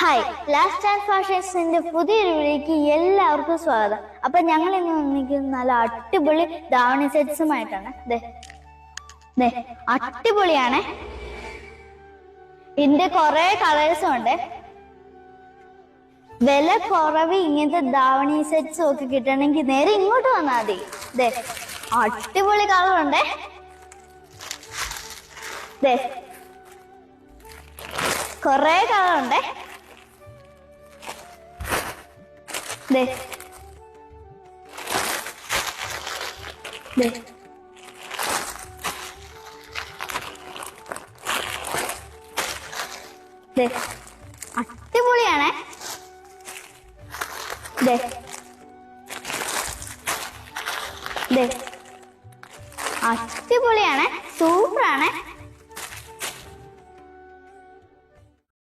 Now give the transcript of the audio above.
Hi, last and ഫാഷൻസിന്റെ പുതിയൊരു വീഡിയോക്ക് എല്ലാവർക്കും സ്വാഗതം. അപ്പൊ ഞങ്ങൾ ഇന്ന് വന്നിരിക്കുന്നത് നല്ല അടിപൊളി ധാവണി സെറ്റ്സുമായിട്ടാണ്. അടിപൊളിയാണ്. ഇതിന്റെ കുറെ കളേഴ്സും ഉണ്ട്. വില കുറവ് ഇങ്ങനത്തെ ധാവണി സെറ്റ്സും ഒക്കെ കിട്ടണമെങ്കിൽ നേരെ ഇങ്ങോട്ട് വന്നാൽ മതി. അടിപൊളി കളറുണ്ട്. കൊറേ കളറുണ്ട്. അടിപൊളിയാണ്. അടിപൊളിയാണ്, സൂപ്പറാണ്.